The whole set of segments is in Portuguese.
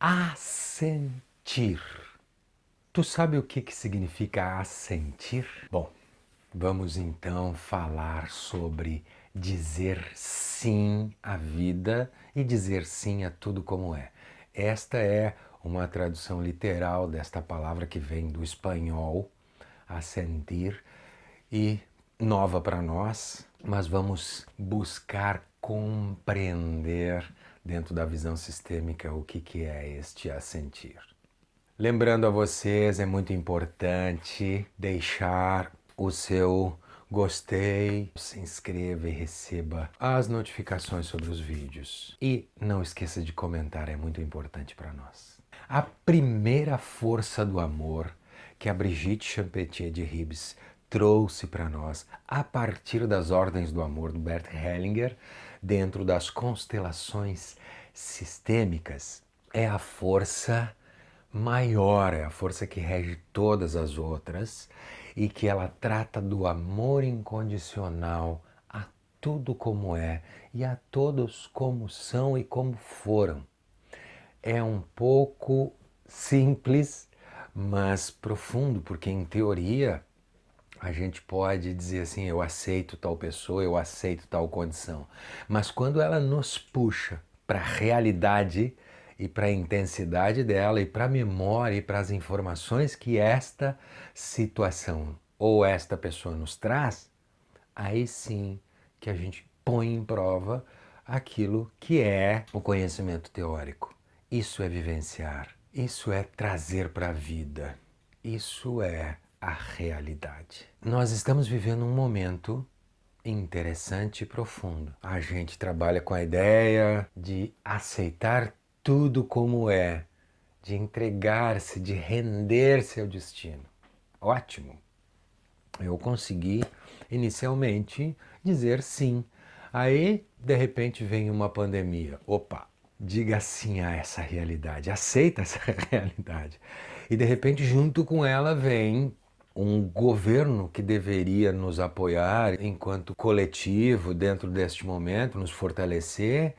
Assentir. Tu sabe o que significa assentir? Bom, vamos então falar sobre dizer sim à vida e dizer sim a tudo como é. Esta é uma tradução literal desta palavra que vem do espanhol, assentir, e nova para nós, mas vamos buscar compreender dentro da visão sistêmica o que é este assentir. Lembrando a vocês, é muito importante deixar o seu gostei, se inscreva e receba as notificações sobre os vídeos. E não esqueça de comentar, é muito importante para nós. A primeira força do amor que a Brigitte Champetier de Ribes trouxe para nós a partir das ordens do amor do Bert Hellinger, dentro das constelações sistêmicas, é a força maior, é a força que rege todas as outras e que ela trata do amor incondicional a tudo como é e a todos como são e como foram. É um pouco simples, mas profundo, porque em teoria a gente pode dizer assim, eu aceito tal pessoa, eu aceito tal condição. Mas quando ela nos puxa para a realidade e para a intensidade dela e para a memória e para as informações que esta situação ou esta pessoa nos traz, aí sim que a gente põe em prova aquilo que é o conhecimento teórico. Isso é vivenciar, isso é trazer para a vida, isso é a realidade. Nós estamos vivendo um momento interessante e profundo. A gente trabalha com a ideia de aceitar tudo como é, de entregar-se, de render-se ao destino. Ótimo! Eu consegui inicialmente dizer sim. Aí, de repente, vem uma pandemia. Opa! Diga sim a essa realidade, aceita essa realidade. E de repente, junto com ela, vem um governo que deveria nos apoiar enquanto coletivo dentro deste momento, nos fortalecer,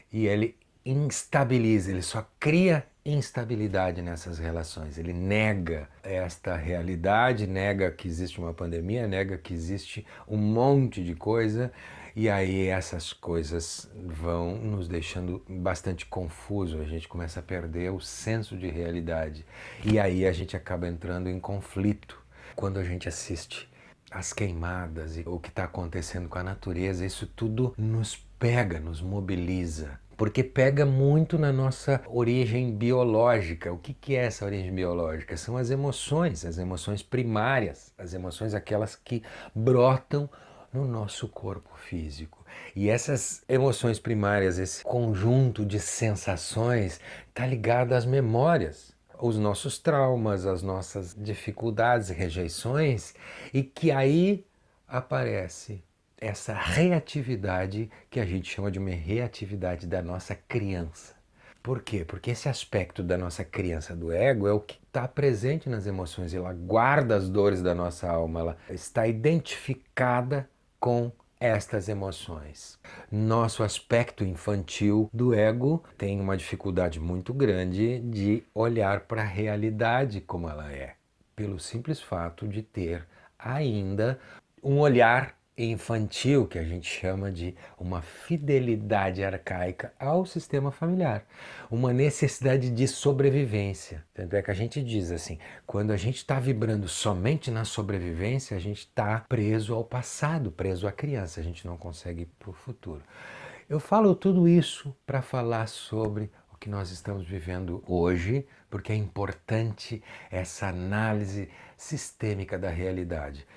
e ele instabiliza, ele só cria instabilidade nessas relações. Ele nega esta realidade, nega que existe uma pandemia, nega que existe um monte de coisa, e aí essas coisas vão nos deixando bastante confuso, a gente começa a perder o senso de realidade. E aí a gente acaba entrando em conflito. Quando a gente assiste as queimadas e o que está acontecendo com a natureza, isso tudo nos pega, nos mobiliza. Porque pega muito na nossa origem biológica. O que é essa origem biológica? São as emoções primárias, as emoções aquelas que brotam no nosso corpo físico. E essas emoções primárias, esse conjunto de sensações, está ligado às memórias, os nossos traumas, as nossas dificuldades, rejeições, e que aí aparece essa reatividade que a gente chama de uma reatividade da nossa criança. Por quê? Porque esse aspecto da nossa criança, do ego, é o que está presente nas emoções. Ela guarda as dores da nossa alma, ela está identificada com estas emoções. Nosso aspecto infantil do ego tem uma dificuldade muito grande de olhar para a realidade como ela é, pelo simples fato de ter ainda um olhar infantil, que a gente chama de uma fidelidade arcaica ao sistema familiar, uma necessidade de sobrevivência. Tanto é que a gente diz assim, quando a gente está vibrando somente na sobrevivência, a gente está preso ao passado, preso à criança, a gente não consegue ir para o futuro. Eu falo tudo isso para falar sobre o que nós estamos vivendo hoje, porque é importante essa análise sistêmica da realidade.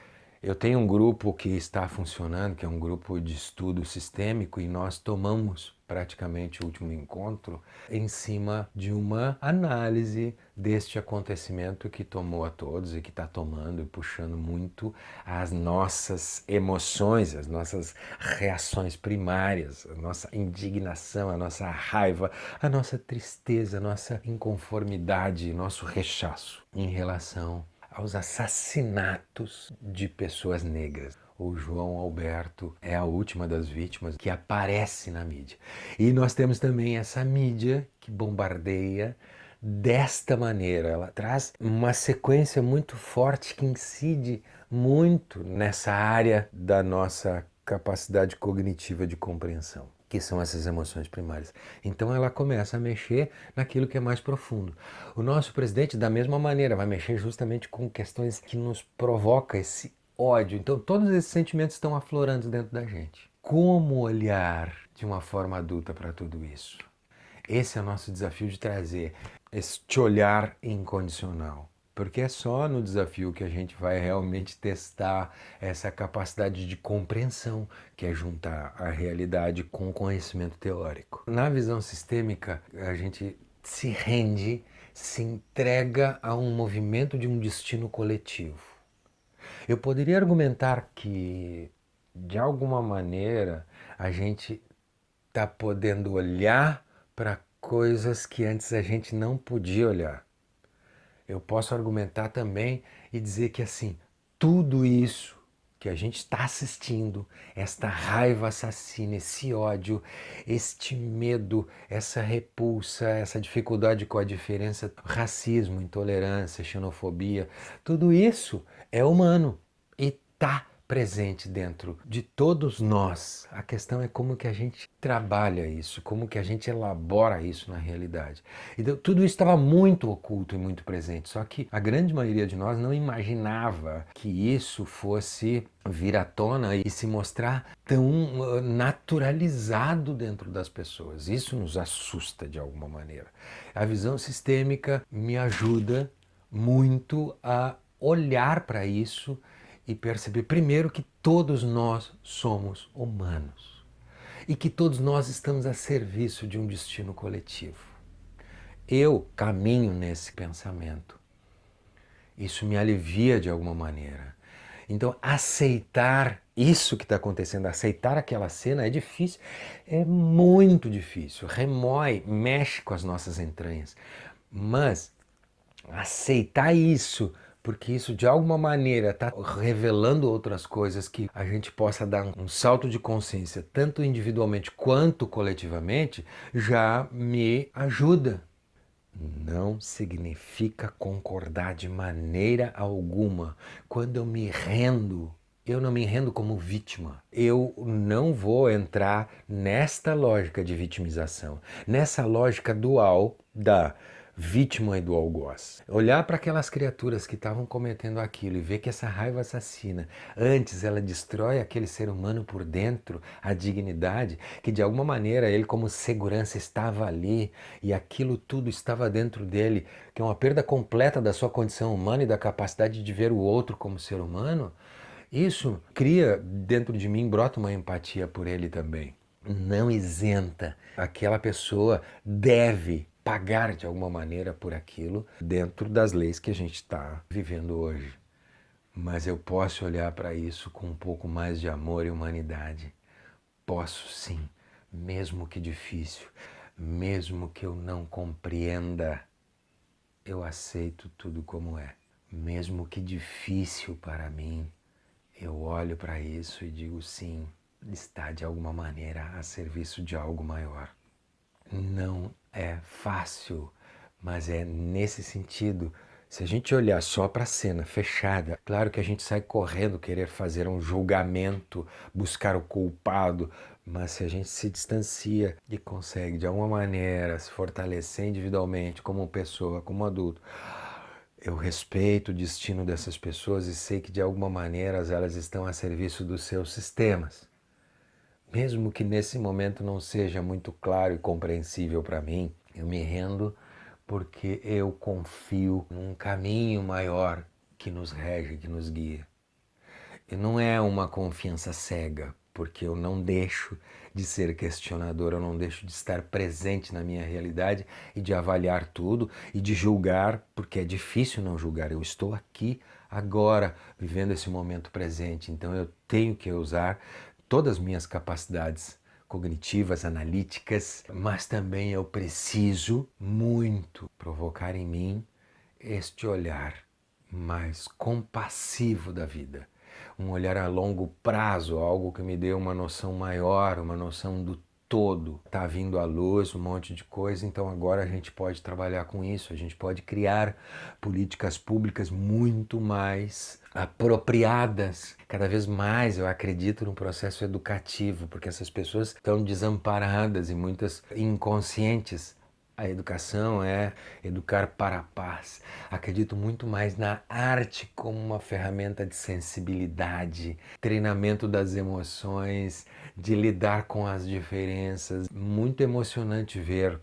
Eu tenho um grupo que está funcionando, que é um grupo de estudo sistêmico, e nós tomamos praticamente o último encontro em cima de uma análise deste acontecimento que tomou a todos e que está tomando e puxando muito as nossas emoções, as nossas reações primárias, a nossa indignação, a nossa raiva, a nossa tristeza, a nossa inconformidade, nosso rechaço em relação aos assassinatos de pessoas negras. o João Alberto é a última das vítimas que aparece na mídia. E nós temos também essa mídia que bombardeia desta maneira. Ela traz uma sequência muito forte que incide muito nessa área da nossa capacidade cognitiva de compreensão, que são essas emoções primárias. Então ela começa a mexer naquilo que é mais profundo. O nosso presidente, da mesma maneira, vai mexer justamente com questões que nos provocam esse ódio. Então todos esses sentimentos estão aflorando dentro da gente. Como olhar de uma forma adulta para tudo isso? Esse é o nosso desafio de trazer este olhar incondicional. Porque é só no desafio que a gente vai realmente testar essa capacidade de compreensão, que é juntar a realidade com o conhecimento teórico. Na visão sistêmica, a gente se rende, se entrega a um movimento de um destino coletivo. Eu poderia argumentar que, de alguma maneira, a gente está podendo olhar para coisas que antes a gente não podia olhar. Eu posso argumentar também e dizer que assim, tudo isso que a gente está assistindo, esta raiva assassina, esse ódio, este medo, essa repulsa, essa dificuldade com a diferença, racismo, intolerância, xenofobia, tudo isso é humano e está presente dentro de todos nós. A questão é como que a gente trabalha isso, como que a gente elabora isso na realidade. Então, tudo isso estava muito oculto e muito presente, só que a grande maioria de nós não imaginava que isso fosse vir à tona e se mostrar tão naturalizado dentro das pessoas. Isso nos assusta de alguma maneira. A visão sistêmica me ajuda muito a olhar para isso e perceber, primeiro, que todos nós somos humanos e que todos nós estamos a serviço de um destino coletivo. Eu caminho nesse pensamento. Isso me alivia de alguma maneira. Então, aceitar isso que está acontecendo, aceitar aquela cena é difícil, é muito difícil, remói, mexe com as nossas entranhas. Mas aceitar isso, porque isso de alguma maneira está revelando outras coisas que a gente possa dar um salto de consciência, tanto individualmente quanto coletivamente, já me ajuda. Não significa concordar de maneira alguma. Quando eu me rendo, eu não me rendo como vítima. Eu não vou entrar nesta lógica de vitimização, nessa lógica dual da vítima e do algoz. Olhar para aquelas criaturas que estavam cometendo aquilo e ver que essa raiva assassina, antes ela destrói aquele ser humano por dentro, a dignidade, que de alguma maneira ele como segurança estava ali e aquilo tudo estava dentro dele, que é uma perda completa da sua condição humana e da capacidade de ver o outro como ser humano. Isso cria dentro de mim, brota uma empatia por ele também. Não isenta. Aquela pessoa deve pagar de alguma maneira por aquilo dentro das leis que a gente está vivendo hoje. Mas eu posso olhar para isso com um pouco mais de amor e humanidade. Posso sim, mesmo que difícil, mesmo que eu não compreenda, eu aceito tudo como é. Mesmo que difícil para mim, eu olho para isso e digo sim, está de alguma maneira a serviço de algo maior. Não é fácil, mas é nesse sentido. Se a gente olhar só para a cena fechada, claro que a gente sai correndo querer fazer um julgamento, buscar o culpado, mas se a gente se distancia e consegue de alguma maneira se fortalecer individualmente como pessoa, como adulto, eu respeito o destino dessas pessoas e sei que de alguma maneira elas estão a serviço dos seus sistemas. Mesmo que nesse momento não seja muito claro e compreensível para mim, eu me rendo porque eu confio num caminho maior que nos rege, que nos guia. E não é uma confiança cega, porque eu não deixo de ser questionador, eu não deixo de estar presente na minha realidade e de avaliar tudo e de julgar, porque é difícil não julgar. Eu estou aqui agora, vivendo esse momento presente, então eu tenho que usar todas as minhas capacidades cognitivas, analíticas, mas também eu preciso muito provocar em mim este olhar mais compassivo da vida. um olhar a longo prazo, algo que me dê uma noção maior, uma noção do todo. Tá vindo à luz um monte de coisa, então agora a gente pode trabalhar com isso, a gente pode criar políticas públicas muito mais apropriadas. Cada vez mais eu acredito no processo educativo, porque essas pessoas estão desamparadas e muitas inconscientes. A educação é educar para a paz. Acredito muito mais na arte como uma ferramenta de sensibilidade, treinamento das emoções, de lidar com as diferenças. Muito emocionante ver,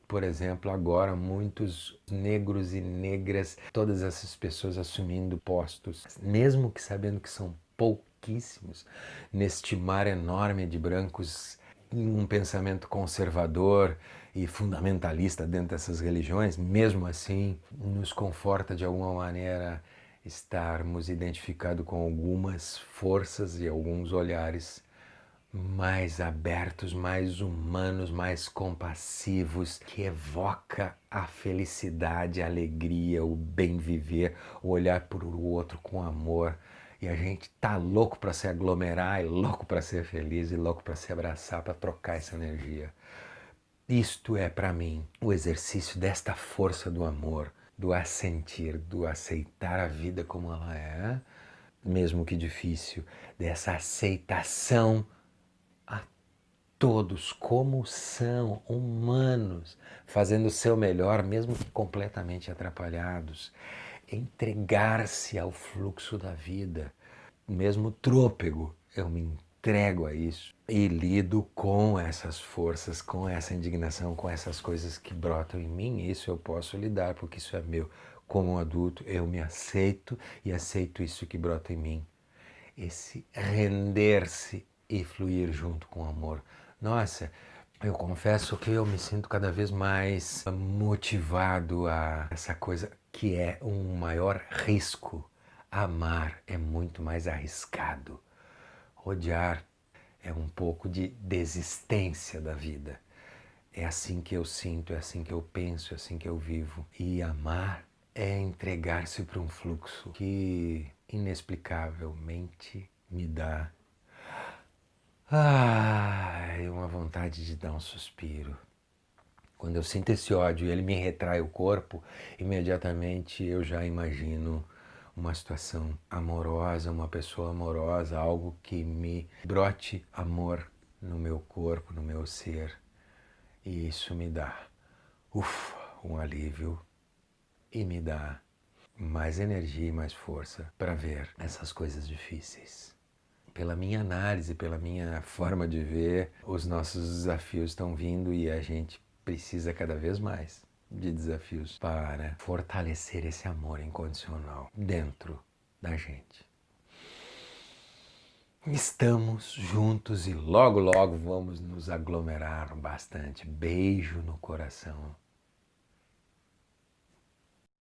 por exemplo, agora muitos negros e negras, todas essas pessoas assumindo postos, mesmo que sabendo que são pouquíssimos, neste mar enorme de brancos, um pensamento conservador e fundamentalista dentro dessas religiões, mesmo assim, nos conforta de alguma maneira estarmos identificados com algumas forças e alguns olhares mais abertos, mais humanos, mais compassivos, que evoca a felicidade, a alegria, o bem viver, o olhar para o outro com amor. E a gente tá louco para se aglomerar, e louco para ser feliz, e louco para se abraçar, para trocar essa energia. Isto é para mim o exercício desta força do amor, do assentir, do aceitar a vida como ela é, mesmo que difícil, dessa aceitação a todos como são, humanos, fazendo o seu melhor, mesmo que completamente atrapalhados, entregar-se ao fluxo da vida, mesmo trôpego, eu me entrego a isso e lido com essas forças, com essa indignação, com essas coisas que brotam em mim. Isso eu posso lidar, porque isso é meu. Como um adulto, eu me aceito e aceito isso que brota em mim. Esse render-se e fluir junto com o amor. Nossa, eu confesso que eu me sinto cada vez mais motivado a essa coisa que é um maior risco. Amar é muito mais arriscado. Odiar é um pouco de desistência da vida. É assim que eu sinto, é assim que eu penso, é assim que eu vivo. E amar é entregar-se para um fluxo que inexplicavelmente me dá uma vontade de dar um suspiro. Quando eu sinto esse ódio e ele me retrai o corpo, imediatamente eu já imagino uma situação amorosa, uma pessoa amorosa, algo que me brote amor no meu corpo, no meu ser. E isso me dá, um alívio e me dá mais energia e mais força para ver essas coisas difíceis. Pela minha análise, pela minha forma de ver, os nossos desafios estão vindo e a gente precisa cada vez mais de desafios para fortalecer esse amor incondicional dentro da gente. Estamos juntos e logo, logo vamos nos aglomerar bastante. Beijo no coração.